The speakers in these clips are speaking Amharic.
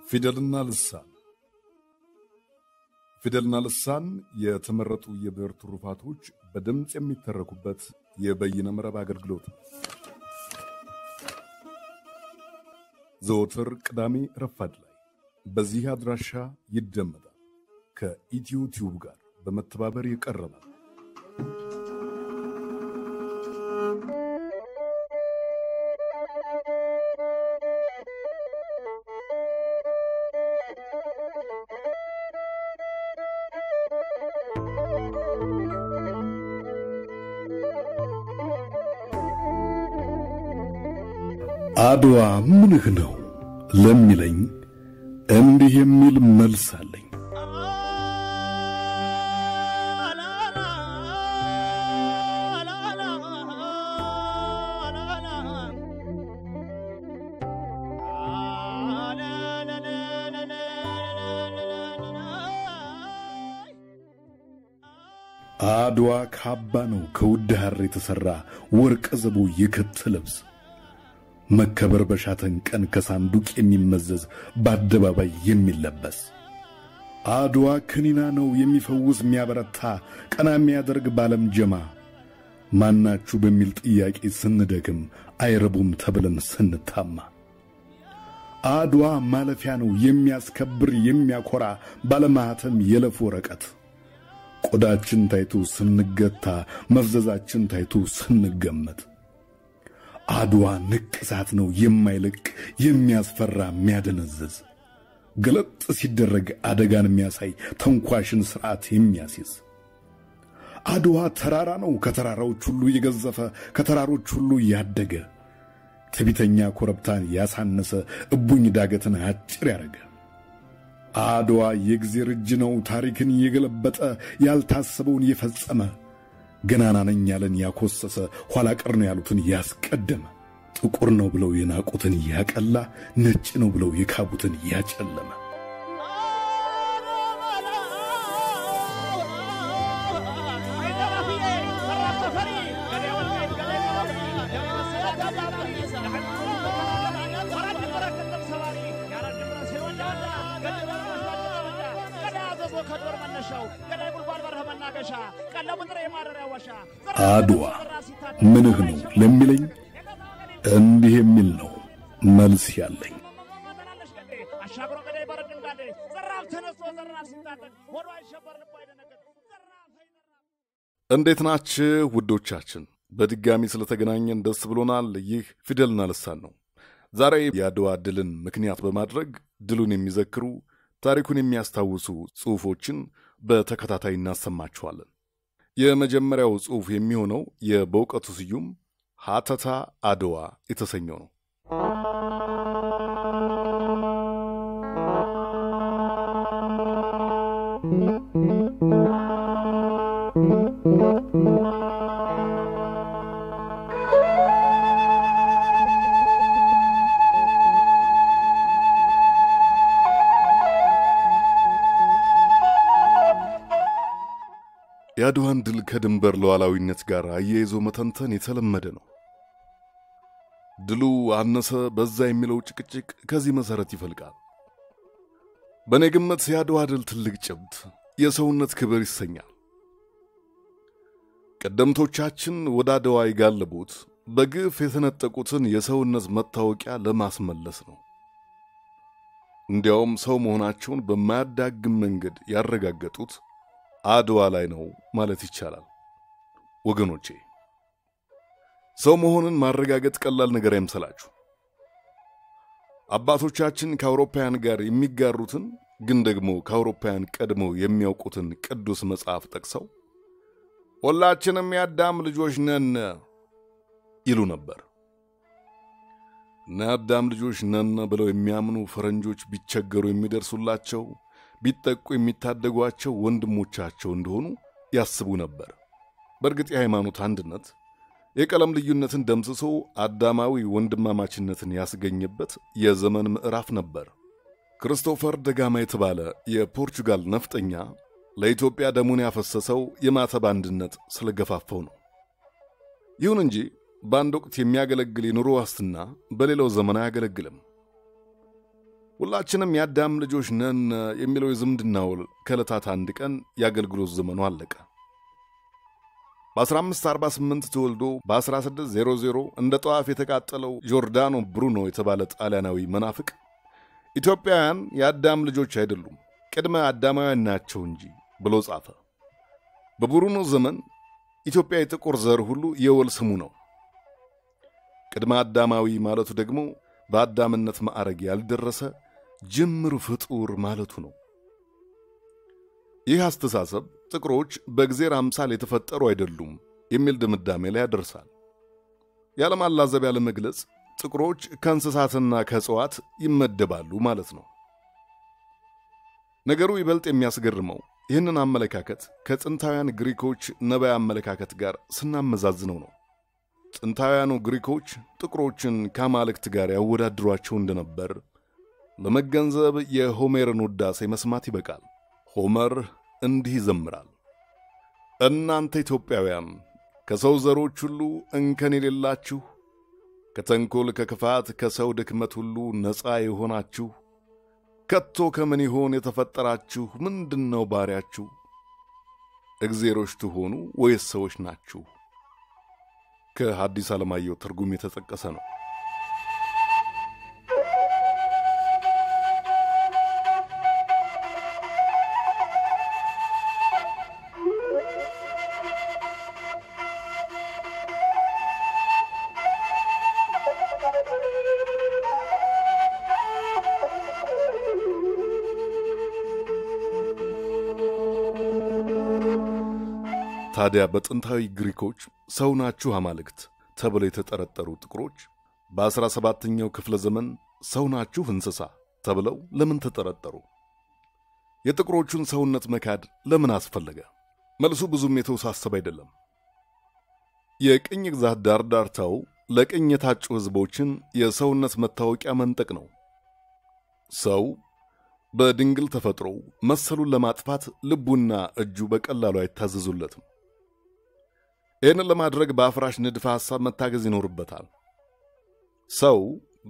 ፊደልና ልሳን የተመረጡ የብዕር ትሩፋቶች በድምጽ የሚተረኩበት የበይነ መረብ አገልግሎት ዘወትር ቅዳሜ ረፋድ ላይ በዚህ አድራሻ ይደመጣል። ከኢትዮ ቲዩብ ጋር በመተባበር ይቀርባል። አድዋ ምንህ ነው ለሚለኝ እንዲህ የሚል መልስ አለኝ። አድዋ ካባ ነው ከውድ ሐር የተሰራ ወርቅ ዘቦ የከተ ልብስ መከበር በሻተን ቀን ከሳንዱቅ የሚመዘዝ በአደባባይ የሚለበስ አድዋ ከኒና ነው የሚፈውስ የሚያበረታ ቀና የሚያደርግ ባለም ጀማ ማናችሁ በሚል ጥያቄ ስንደክም አይረቡም ተብለን ስንታማ አድዋ ማለፊያ ነው የሚያስከብር የሚያኮራ ባለማህተም የለፍ ወረቀት ቆዳችን ታይቶ ስንገታ መፍዘዛችን ታይቶ ስንገመት አድዋ ንቅሳት ነው የማይለቅ የሚያስፈራ የሚያደነዝዝ ገለጥ ሲደረግ አደጋን የሚያሳይ ተንኳሽን ሥርዓት የሚያስይዝ አድዋ ተራራ ነው ከተራራዎች ሁሉ የገዘፈ ከተራሮች ሁሉ ያደገ ትቢተኛ ኮረብታን ያሳነሰ እቡኝ ዳገትን አጭር ያረገ አድዋ የእግዚአብሔር እጅ ነው ታሪክን የገለበጠ ያልታሰበውን የፈጸመ ገናና ነኝ ያለን ያኮሰሰ ኋላ ቀር ነው ያሉትን ያስቀደመ ጥቁር ነው ብለው የናቁትን ያቀላ ነጭ ነው ብለው የካቡትን ያጨለመ አድዋ ምንህ ነው ለሚለኝ እንዲህ የሚል ነው መልስ ያለኝ። እንዴት ናችሁ ውዶቻችን? በድጋሚ ስለተገናኘን ደስ ብሎናል። ይህ ፊደልና ልሳን ነው። ዛሬ የአድዋ ድልን ምክንያት በማድረግ ድሉን የሚዘክሩ ታሪኩን የሚያስታውሱ ጽሑፎችን በተከታታይ እናሰማችኋለን። የመጀመሪያው ጽሑፍ የሚሆነው የበእውቀቱ ስዩም ሀተታ አድዋ የተሰኘው ነው። የአድዋን ድል ከድንበር ሉዓላዊነት ጋር አያይዞ መተንተን የተለመደ ነው። ድሉ አነሰ በዛ የሚለው ጭቅጭቅ ከዚህ መሰረት ይፈልቃል። በኔ ግምት የአድዋ ድል ትልቅ ጭብጥ የሰውነት ክብር ይሰኛል። ቀደምቶቻችን ወደ አድዋ ይጋለቡት በግፍ የተነጠቁትን የሰውነት መታወቂያ ለማስመለስ ነው። እንዲያውም ሰው መሆናቸውን በማያዳግም መንገድ ያረጋገጡት አድዋ ላይ ነው ማለት ይቻላል። ወገኖቼ ሰው መሆንን ማረጋገጥ ቀላል ነገር አይምሰላችሁ። አባቶቻችን ከአውሮፓውያን ጋር የሚጋሩትን ግን ደግሞ ከአውሮፓውያን ቀድመው የሚያውቁትን ቅዱስ መጽሐፍ ጠቅሰው ሁላችንም የአዳም ልጆች ነን ይሉ ነበር። የአዳም ልጆች ነን ብለው የሚያምኑ ፈረንጆች ቢቸገሩ የሚደርሱላቸው ቢጠቁ የሚታደጓቸው ወንድሞቻቸው እንደሆኑ ያስቡ ነበር። በእርግጥ የሃይማኖት አንድነት የቀለም ልዩነትን ደምስሶ አዳማዊ ወንድማማችነትን ያስገኘበት የዘመን ምዕራፍ ነበር። ክርስቶፈር ደጋማ የተባለ የፖርቹጋል ነፍጠኛ ለኢትዮጵያ ደሙን ያፈሰሰው የማተብ አንድነት ስለገፋፈው ነው። ይሁን እንጂ በአንድ ወቅት የሚያገለግል የኑሮ ዋስትና በሌላው ዘመን አያገለግልም። ሁላችንም የአዳም ልጆች ነን የሚለው የዝምድና ውል ከዕለታት አንድ ቀን የአገልግሎት ዘመኑ አለቀ። በ1548 ተወልዶ በ1600 እንደ ጧፍ የተቃጠለው ጆርዳኖ ብሩኖ የተባለ ጣሊያናዊ መናፍቅ ኢትዮጵያውያን የአዳም ልጆች አይደሉም፣ ቅድመ አዳማውያን ናቸው እንጂ ብሎ ጻፈ። በብሩኖ ዘመን ኢትዮጵያ የጥቁር ዘር ሁሉ የወል ስሙ ነው። ቅድመ አዳማዊ ማለቱ ደግሞ በአዳምነት ማዕረግ ያልደረሰ ጅምር ፍጡር ማለቱ ነው። ይህ አስተሳሰብ ጥቁሮች በእግዚአብሔር አምሳል የተፈጠሩ አይደሉም የሚል ድምዳሜ ላይ ያደርሳል። ያለማላዘቢያ ለመግለጽ ጥቁሮች ከእንስሳትና ከእጽዋት ይመደባሉ ማለት ነው። ነገሩ ይበልጥ የሚያስገርመው ይህንን አመለካከት ከጥንታውያን ግሪኮች ነባይ አመለካከት ጋር ስናመዛዝነው ነው። ጥንታውያኑ ግሪኮች ጥቁሮችን ከአማልክት ጋር ያወዳድሯቸው እንደነበር ለመገንዘብ የሆሜርን ውዳሴ መስማት ይበቃል። ሆመር እንዲህ ይዘምራል። እናንተ ኢትዮጵያውያን ከሰው ዘሮች ሁሉ እንከን የሌላችሁ፣ ከተንኮል ከክፋት ከሰው ድክመት ሁሉ ነፃ የሆናችሁ፣ ከቶ ከምን ይሆን የተፈጠራችሁ? ምንድነው ባሪያችሁ? እግዚአብሔሮች ትሆኑ ወይስ ሰዎች ናችሁ? ከሐዲስ ዓለማየሁ ትርጉም የተጠቀሰ ነው። ታዲያ በጥንታዊ ግሪኮች ሰው ናችሁ አማልክት ተብለው የተጠረጠሩ ጥቁሮች በ17ኛው ክፍለ ዘመን ሰው ናችሁ እንስሳ ተብለው ለምን ተጠረጠሩ? የጥቁሮቹን ሰውነት መካድ ለምን አስፈለገ? መልሱ ብዙም የተወሳሰበ አይደለም። የቅኝ ግዛት ዳርዳርታው ለቅኝ የታጩ ሕዝቦችን የሰውነት መታወቂያ መንጠቅ ነው። ሰው በድንግል ተፈጥሮ መሰሉን ለማጥፋት ልቡና እጁ በቀላሉ አይታዘዙለትም። ይህንን ለማድረግ በአፍራሽ ንድፈ ሐሳብ መታገዝ ይኖርበታል። ሰው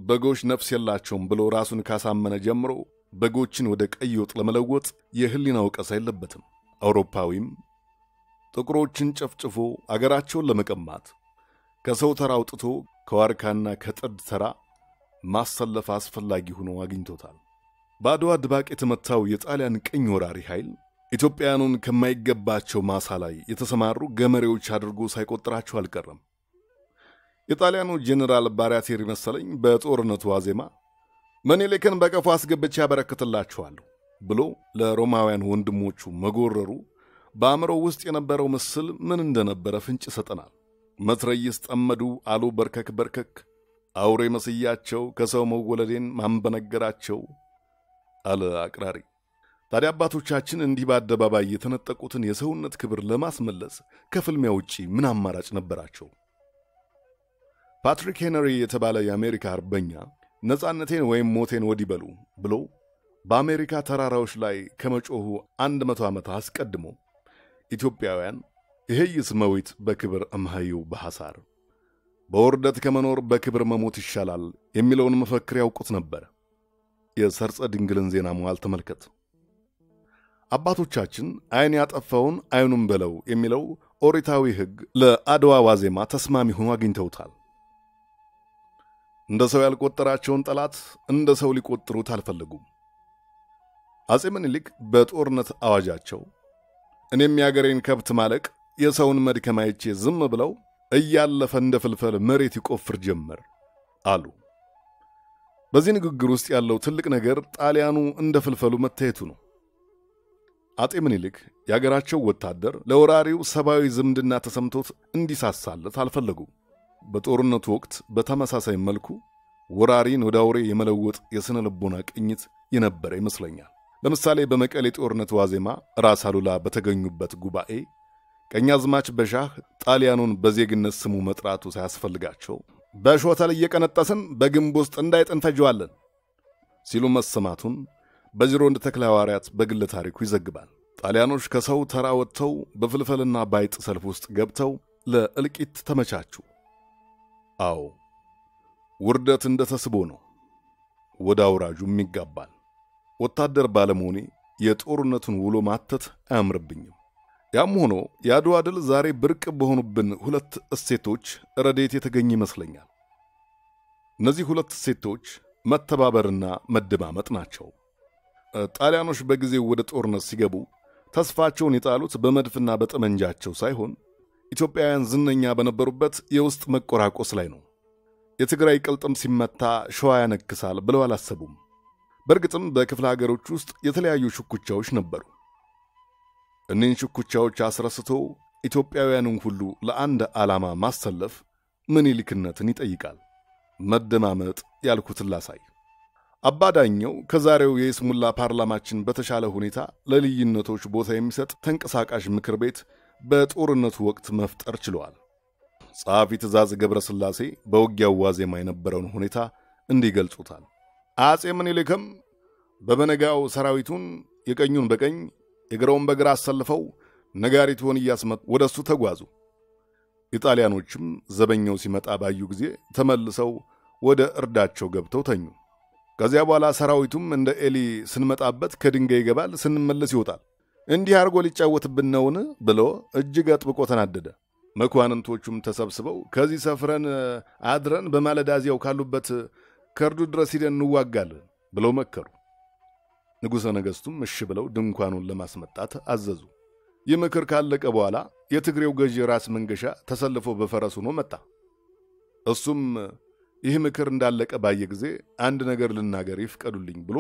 በጎች ነፍስ የላቸውም ብሎ ራሱን ካሳመነ ጀምሮ በጎችን ወደ ቀይ ወጥ ለመለወጥ የህሊና ወቀሳ የለበትም። አውሮፓዊም ጥቁሮችን ጨፍጭፎ አገራቸውን ለመቀማት ከሰው ተራ አውጥቶ ከዋርካና ከጥድ ተራ ማሰለፍ አስፈላጊ ሆኖ አግኝቶታል። በአድዋ ድባቅ የተመታው የጣሊያን ቅኝ ወራሪ ኃይል ኢትዮጵያውያኑን ከማይገባቸው ማሳ ላይ የተሰማሩ ገመሬዎች አድርጎ ሳይቆጥራቸው አልቀረም። የጣሊያኑ ጄኔራል ባራቴሪ መሰለኝ በጦርነቱ ዋዜማ ምኒልክን በቀፉ አስገብቼ ያበረክትላችኋለሁ ብሎ ለሮማውያን ወንድሞቹ መጎረሩ በአእምሮ ውስጥ የነበረው ምስል ምን እንደነበረ ፍንጭ ሰጠናል። መትረየስ ጠመዱ አሉ በርከክ በርከክ፣ አውሬ መስያቸው ከሰው መወለዴን ማንበነገራቸው አለ አቅራሪ። ታዲያ አባቶቻችን እንዲህ በአደባባይ የተነጠቁትን የሰውነት ክብር ለማስመለስ ከፍልሚያ ውጪ ምን አማራጭ ነበራቸው? ፓትሪክ ሄነሪ የተባለ የአሜሪካ አርበኛ ነፃነቴን ወይም ሞቴን ወዲህ በሉ ብሎ በአሜሪካ ተራራዎች ላይ ከመጮሁ 100 ዓመት አስቀድሞ ኢትዮጵያውያን ይሄይስ መዊት በክብር እምሃዩ በሐሳር በወርደት ከመኖር በክብር መሞት ይሻላል የሚለውን መፈክር ያውቁት ነበር። የሰርጸ ድንግልን ዜና መዋል ተመልከት። አባቶቻችን አይን ያጠፋውን አይኑን በለው የሚለው ኦሪታዊ ሕግ ለአድዋ ዋዜማ ተስማሚ ሆኖ አግኝተውታል። እንደ ሰው ያልቆጠራቸውን ጠላት እንደ ሰው ሊቆጥሩት አልፈለጉም። አጼ ምኒልክ በጦርነት አዋጃቸው እኔም ያገሬን ከብት ማለቅ የሰውን መድከም አይቼ ዝም ብለው እያለፈ እንደ ፍልፈል መሬት ይቆፍር ጀመር አሉ። በዚህ ንግግር ውስጥ ያለው ትልቅ ነገር ጣሊያኑ እንደ ፍልፈሉ መታየቱ ነው። አጤ ምኒልክ ያገራቸው ወታደር ለወራሪው ሰባዊ ዝምድና ተሰምቶት እንዲሳሳለት አልፈለጉም። በጦርነቱ ወቅት በተመሳሳይ መልኩ ወራሪን ወደ አውሬ የመለወጥ የስነ ልቦና ቅኝት የነበረ ይመስለኛል። ለምሳሌ በመቀሌ ጦርነት ዋዜማ ራስ አሉላ በተገኙበት ጉባኤ ቀኛዝማች በሻህ ጣሊያኑን በዜግነት ስሙ መጥራቱ ሳያስፈልጋቸው በሾተል እየቀነጠስን በግንብ ውስጥ እንዳይጠንፈጀዋለን ሲሉ መሰማቱን በጅሮንድ ተክለ ሐዋርያት በግል ታሪኩ ይዘግባል። ጣሊያኖች ከሰው ተራ ወጥተው በፍልፈልና ባይጥ ሰልፍ ውስጥ ገብተው ለእልቂት ተመቻቹ። አዎ ውርደት እንደ ተስቦ ነው። ወደ አውራጁም ይጋባል። ወታደር ባለመሆኔ የጦርነቱን ውሎ ማተት አያምርብኝም። ያም ሆኖ የአድዋ ድል ዛሬ ብርቅ በሆኑብን ሁለት እሴቶች ረድኤት የተገኘ ይመስለኛል። እነዚህ ሁለት እሴቶች መተባበርና መደማመጥ ናቸው። ጣሊያኖች በጊዜው ወደ ጦርነት ሲገቡ ተስፋቸውን የጣሉት በመድፍና በጠመንጃቸው ሳይሆን ኢትዮጵያውያን ዝነኛ በነበሩበት የውስጥ መቆራቆስ ላይ ነው። የትግራይ ቅልጥም ሲመታ ሸዋ ያነክሳል ብለው አላሰቡም። በእርግጥም በክፍለ ሀገሮች ውስጥ የተለያዩ ሽኩቻዎች ነበሩ። እነዚህን ሽኩቻዎች አስረስቶ ኢትዮጵያውያንን ሁሉ ለአንድ ዓላማ ማሰለፍ ምኒልክነትን ይጠይቃል። መደማመጥ ያልኩትን ላሳይ። አባዳኘው ከዛሬው የይስሙላ ፓርላማችን በተሻለ ሁኔታ ለልዩነቶች ቦታ የሚሰጥ ተንቀሳቃሽ ምክር ቤት በጦርነቱ ወቅት መፍጠር ችለዋል። ጸሐፊ ትእዛዝ ገብረስላሴ በውጊያው ዋዜማ የነበረውን ሁኔታ እንዲገልጹታል። አጼ ምኒልክም በበነጋው ሰራዊቱን የቀኙን በቀኝ የግራውን በግራ አሰልፈው ነጋሪቱን እያስመጡ ወደሱ ተጓዙ። ኢጣሊያኖችም ዘበኛው ሲመጣ ባዩ ጊዜ ተመልሰው ወደ እርዳቸው ገብተው ተኙ። ከዚያ በኋላ ሰራዊቱም እንደ ኤሊ ስንመጣበት ከድንጋይ ይገባል፣ ስንመለስ ይወጣል፣ እንዲህ አርጎ ሊጫወትብን ነውን ብሎ እጅግ አጥብቆ ተናደደ። መኳንንቶቹም ተሰብስበው ከዚህ ሰፍረን አድረን በማለዳዚያው ካሉበት ከርዱ ድረስ ሂደን እንዋጋለን ብለው መከሩ። ንጉሠ ነገሥቱም እሺ ብለው ድንኳኑን ለማስመጣት አዘዙ። ይህ ምክር ካለቀ በኋላ የትግሬው ገዢ ራስ መንገሻ ተሰልፎ በፈረሱ ሆኖ መጣ። እሱም ይህ ምክር እንዳለቀ ባየ ጊዜ አንድ ነገር ልናገር ይፍቀዱልኝ ብሎ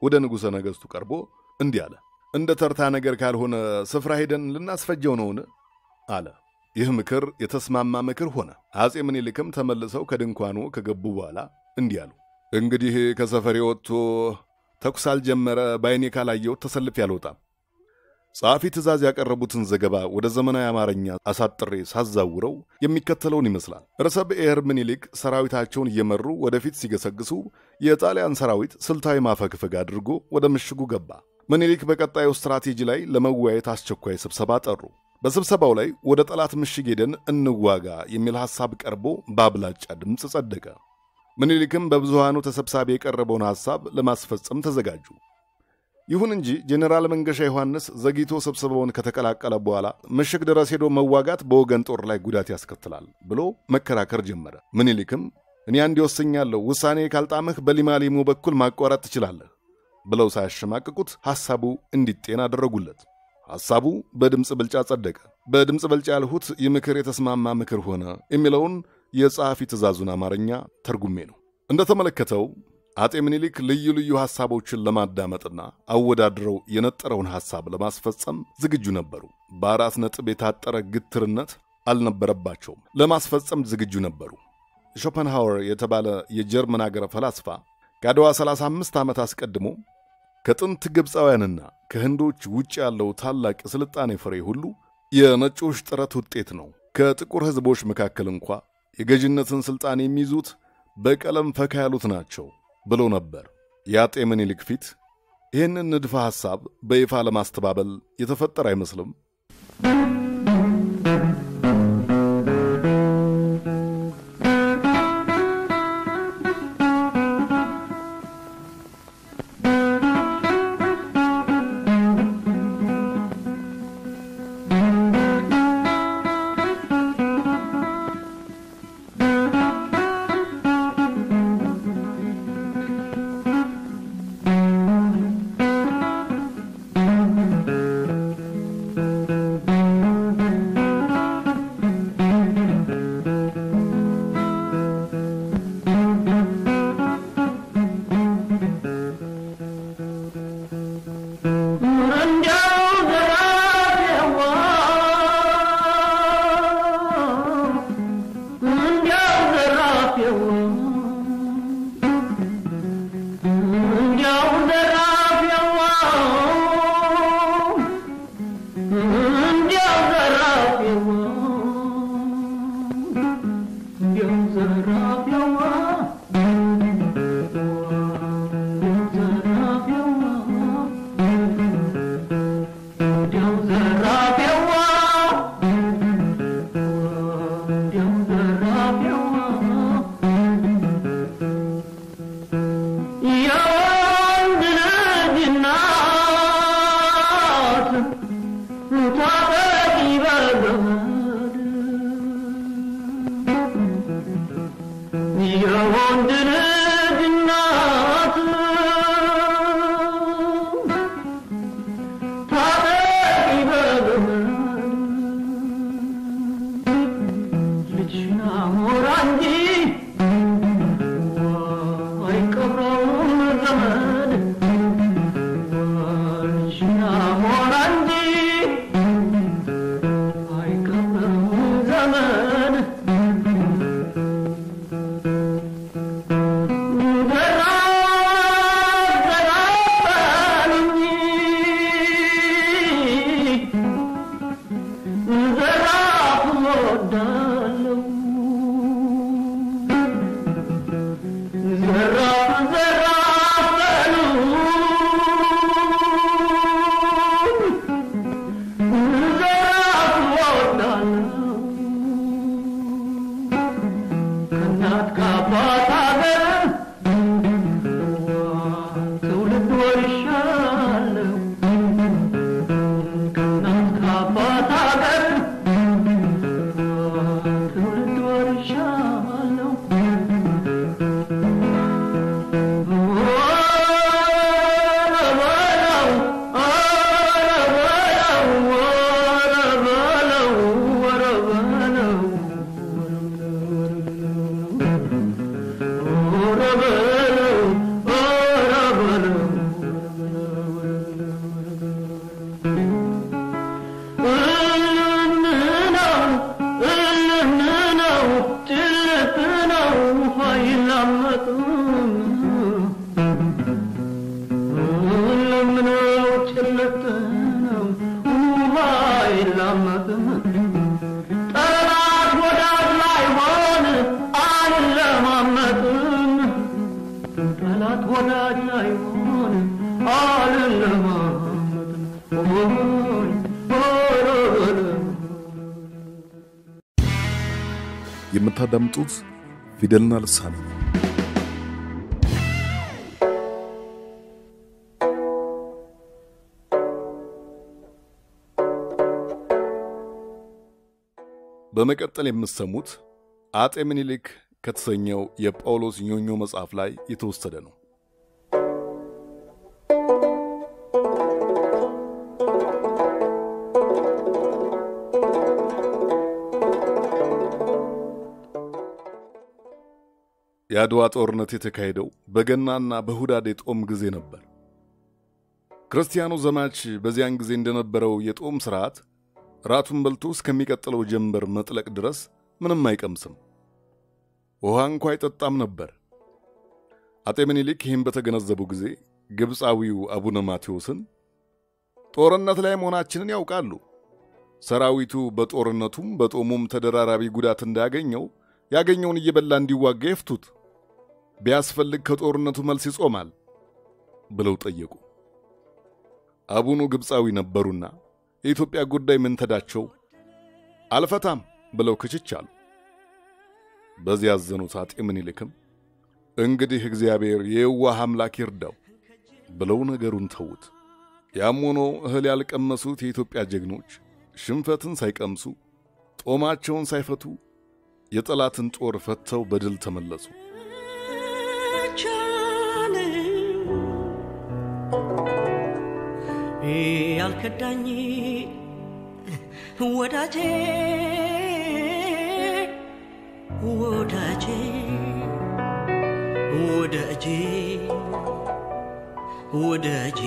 ወደ ንጉሠ ነገሥቱ ቀርቦ እንዲህ አለ። እንደ ተርታ ነገር ካልሆነ ስፍራ ሄደን ልናስፈጀው ነውን አለ። ይህ ምክር የተስማማ ምክር ሆነ። አጼ ምኒልክም ተመልሰው ከድንኳኑ ከገቡ በኋላ እንዲህ አሉ። እንግዲህ ከሰፈሬ ወጥቶ ተኩስ አልጀመረ ባይኔ ካላየው ተሰልፍ ያልወጣም። ጸሐፊ ትእዛዝ ያቀረቡትን ዘገባ ወደ ዘመናዊ አማርኛ አሳጥሬ ሳዛውረው የሚከተለውን ይመስላል። ርዕሰ ብሔር ምኒልክ ሰራዊታቸውን እየመሩ ወደፊት ሲገሰግሱ የጣሊያን ሰራዊት ስልታዊ ማፈግፈግ አድርጎ ወደ ምሽጉ ገባ። ምኒልክ በቀጣዩ ስትራቴጂ ላይ ለመወያየት አስቸኳይ ስብሰባ ጠሩ። በስብሰባው ላይ ወደ ጠላት ምሽግ ሄደን እንዋጋ የሚል ሐሳብ ቀርቦ በአብላጫ ድምፅ ጸደቀ። ምኒልክም በብዙሃኑ ተሰብሳቢ የቀረበውን ሐሳብ ለማስፈጸም ተዘጋጁ። ይሁን እንጂ ጄኔራል መንገሻ ዮሐንስ ዘግይቶ ስብሰባውን ከተቀላቀለ በኋላ ምሽግ ድረስ ሄዶ መዋጋት በወገን ጦር ላይ ጉዳት ያስከትላል ብሎ መከራከር ጀመረ። ምኒልክም እኔ አንድ ወስኛለሁ፣ ውሳኔ ካልጣምህ በሊማሊሙ በኩል ማቋረጥ ትችላለህ ብለው ሳያሸማቅቁት ሐሳቡ እንዲጤን አደረጉለት። ሐሳቡ በድምፅ ብልጫ ጸደቀ። በድምፅ ብልጫ ያልሁት የምክር የተስማማ ምክር ሆነ የሚለውን የጸሐፊ ትእዛዙን አማርኛ ተርጉሜ ነው። እንደተመለከተው አጤ ምኒልክ ልዩ ልዩ ሐሳቦችን ለማዳመጥና አወዳድረው የነጠረውን ሐሳብ ለማስፈጸም ዝግጁ ነበሩ። በአራት ነጥብ የታጠረ ግትርነት አልነበረባቸውም። ለማስፈጸም ዝግጁ ነበሩ። ሾፐንሃወር የተባለ የጀርመን አገር ፈላስፋ ከአድዋ 35 ዓመት አስቀድሞ ከጥንት ግብፃውያንና ከህንዶች ውጭ ያለው ታላቅ ስልጣኔ ፍሬ ሁሉ የነጮች ጥረት ውጤት ነው፣ ከጥቁር ህዝቦች መካከል እንኳ የገዥነትን ስልጣን የሚይዙት በቀለም ፈካ ያሉት ናቸው ብሎ ነበር። የአጤ ምኒልክ ፊት ይህንን ንድፈ ሐሳብ በይፋ ለማስተባበል የተፈጠረ አይመስልም። የምታዳምጡት ፊደልና ልሳን ነው። በመቀጠል የምትሰሙት አጤ ምኒልክ ከተሰኘው የጳውሎስ ኞኞ መጽሐፍ ላይ የተወሰደ ነው። የአድዋ ጦርነት የተካሄደው በገናና በሁዳዴ ጦም ጊዜ ነበር። ክርስቲያኑ ዘማች በዚያን ጊዜ እንደነበረው የጦም ሥርዓት ራቱን በልቶ እስከሚቀጥለው ጀንበር መጥለቅ ድረስ ምንም አይቀምስም፣ ውሃ እንኳ አይጠጣም ነበር። አጤ ምኒልክ ይህን በተገነዘቡ ጊዜ ግብፃዊው አቡነ ማቴዎስን ጦርነት ላይ መሆናችንን ያውቃሉ፣ ሰራዊቱ በጦርነቱም በጦሙም ተደራራቢ ጉዳት እንዳያገኘው ያገኘውን እየበላ እንዲዋጋ ይፍቱት፣ ቢያስፈልግ ከጦርነቱ መልስ ይጾማል ብለው ጠየቁ። አቡኑ ግብፃዊ ነበሩና የኢትዮጵያ ጉዳይ ምን ተዳቸው አልፈታም ብለው ክችች አሉ። በዚያ ያዘኑት አጤ ምኒልክም እንግዲህ እግዚአብሔር የዋህ አምላክ ይርዳው ብለው ነገሩን ተውት። ያም ሆኖ እህል ያልቀመሱት የኢትዮጵያ ጀግኖች ሽንፈትን ሳይቀምሱ ጦማቸውን ሳይፈቱ የጠላትን ጦር ፈተው በድል ተመለሱ። ያልከዳኝ ወዳጄ ወዳጄ ወዳጄ ወዳጄ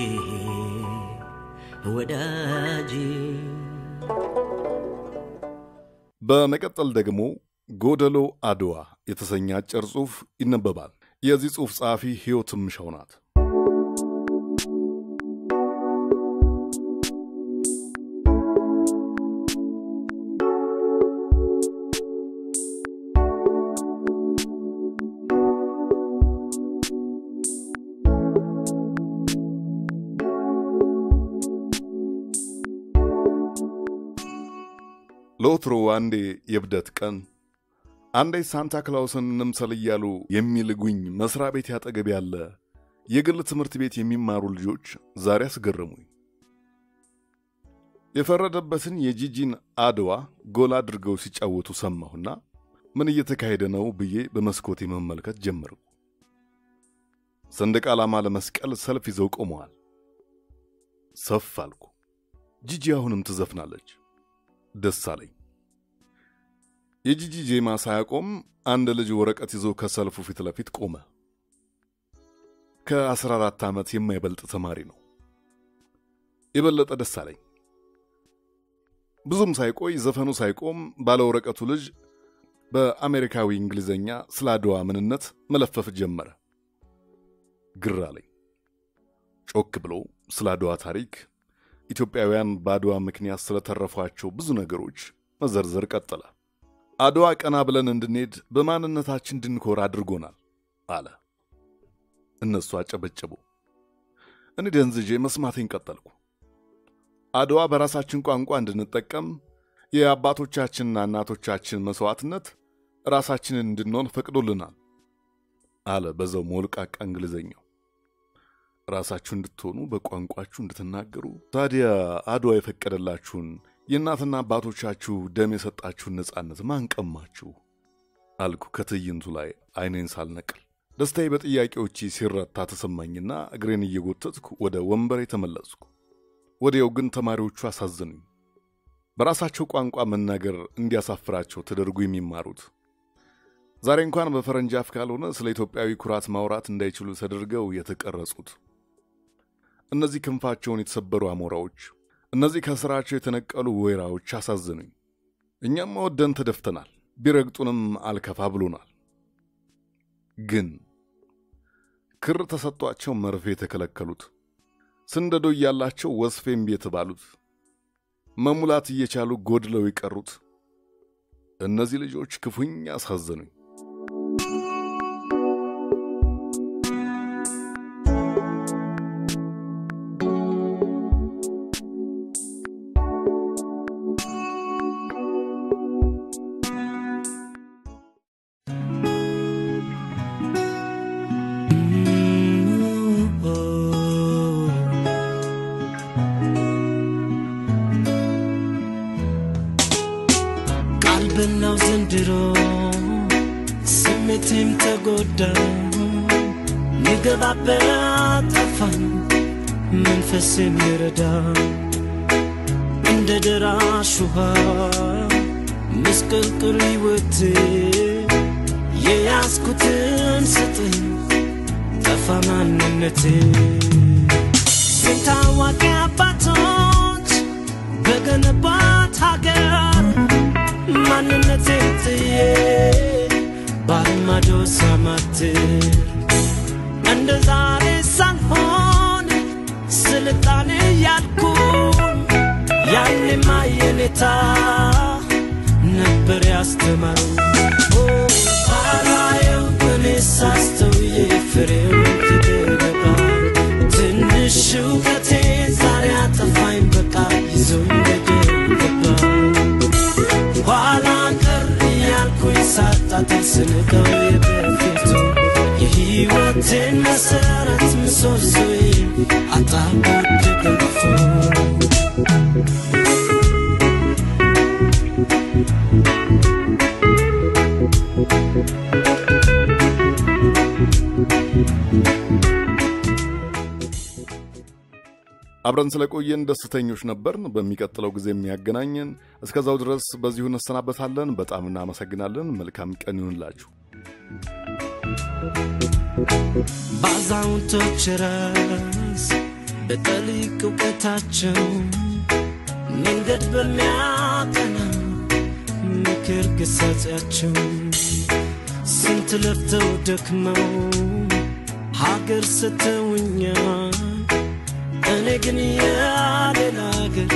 ወዳጄ። በመቀጠል ደግሞ ጎደሎ አድዋ የተሰኘ አጭር ጽሑፍ ይነበባል። የዚህ ጽሑፍ ጸሐፊ ሕይወት ምሻው ናት። ለወትሮ አንዴ የብደት ቀን አንዴ ሳንታ ክላውስን እንምሰል እያሉ የሚልጉኝ መስሪያ ቤት ያጠገብ ያለ የግል ትምህርት ቤት የሚማሩ ልጆች ዛሬ አስገረሙኝ። የፈረደበትን የጂጂን አድዋ ጎል አድርገው ሲጫወቱ ሰማሁና ምን እየተካሄደ ነው ብዬ በመስኮቴ መመልከት ጀመርኩ። ሰንደቅ ዓላማ ለመስቀል ሰልፍ ይዘው ቆመዋል። ሰፍ አልኩ። ጂጂ አሁንም ትዘፍናለች። ደስ አለኝ። የጂጂ ዜማ ሳያቆም አንድ ልጅ ወረቀት ይዞ ከሰልፉ ፊት ለፊት ቆመ። ከ14 ዓመት የማይበልጥ ተማሪ ነው። የበለጠ ደስ አለኝ። ብዙም ሳይቆይ ዘፈኑ ሳይቆም ባለ ወረቀቱ ልጅ በአሜሪካዊ እንግሊዘኛ ስለ አድዋ ምንነት መለፈፍ ጀመረ። ግራ አለኝ። ጮክ ብሎ ስለ አድዋ ታሪክ፣ ኢትዮጵያውያን በአድዋ ምክንያት ስለተረፏቸው ብዙ ነገሮች መዘርዘር ቀጠለ። አድዋ ቀና ብለን እንድንሄድ በማንነታችን እንድንኮራ አድርጎናል አለ። እነሱ አጨበጨቡ። እኔ ደንዝጄ መስማቴን ቀጠልኩ። አድዋ በራሳችን ቋንቋ እንድንጠቀም የአባቶቻችንና እናቶቻችን መስዋዕትነት ራሳችንን እንድንሆን ፈቅዶልናል አለ በዛው ሞልቃቃ እንግሊዘኛው። ራሳችሁ እንድትሆኑ በቋንቋችሁ እንድትናገሩ ታዲያ አድዋ የፈቀደላችሁን የእናትና አባቶቻችሁ ደም የሰጣችሁን ነጻነት ማን ቀማችሁ አልኩ ከትዕይንቱ ላይ አይኔን ሳልነቅል። ደስታዬ በጥያቄዎቼ ሲረታ ተሰማኝና እግሬን እየጎተትኩ ወደ ወንበሬ ተመለስኩ። ወዲያው ግን ተማሪዎቹ አሳዘኑኝ። በራሳቸው ቋንቋ መናገር እንዲያሳፍራቸው ተደርጎ የሚማሩት ዛሬ እንኳን በፈረንጅ አፍ ካልሆነ ስለ ኢትዮጵያዊ ኩራት ማውራት እንዳይችሉ ተደርገው የተቀረጹት እነዚህ ክንፋቸውን የተሰበሩ አሞራዎች፣ እነዚህ ከስራቸው የተነቀሉ ወይራዎች አሳዘኑኝ። እኛም ወደን ተደፍተናል፣ ቢረግጡንም አልከፋ ብሎናል። ግን ክር ተሰጥቷቸው መርፌ የተከለከሉት፣ ስንደዶ ያላቸው ወስፌም የተባሉት፣ መሙላት እየቻሉ ጎድለው ይቀሩት እነዚህ ልጆች ክፉኛ አሳዘኑኝ። በናው ዘንድሮ ስሜቴም ተጎዳ ንገባበት ጠፋኝ መንፈሴም ይረዳ እንደ ደራሽ ውሃ ምስቅልቅል ሕይወቴ የያዝኩትን ስጥኝ ጠፋ ማንነቴ ስንት አዋቂ አባቶች በገነባት ሀገር ማንነቴን ጥዬ ባልማዶ ሳማትር እንደ ዛሬ ሳልሆን ስልጣኔ ያልኩኝ ያኔማ የኔታ ነበር ያስተማሩኝ። ባላየው እኔ ሳስተውዬ ፍሬው ትገባ ትንሽ እውቀቴ ዛሬ አጠፋኝ በቃ ይዞኝ ገባ ኋላ ቀር ያልኩኝ ሳጣጥል ስንቀው የበፊቱ የሕይወቴን መሰረት ምሰሶዬ አጣቦት ገፎ አብረን ስለቆየን ደስተኞች ነበርን። በሚቀጥለው ጊዜ የሚያገናኘን እስከዛው ድረስ በዚሁ እንሰናበታለን። በጣም እናመሰግናለን። መልካም ቀን ይሁንላችሁ። ባዛውንቶች ራስ በጠሊቅ እውቀታቸው መንገድ በሚያቀና ምክር ግሳጼያቸው ስንት ለፍተው ደክመው ሀገር ስተውኛል እኔ ግን ያሌላ ሀገር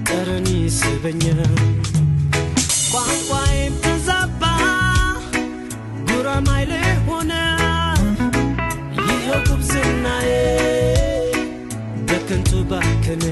ጠረን ይስበኛል ቋንቋዬም ተዛባ ጉራማይሌ ሆነ ይኸው ጉብዝናዬ በከንቱ ባከነ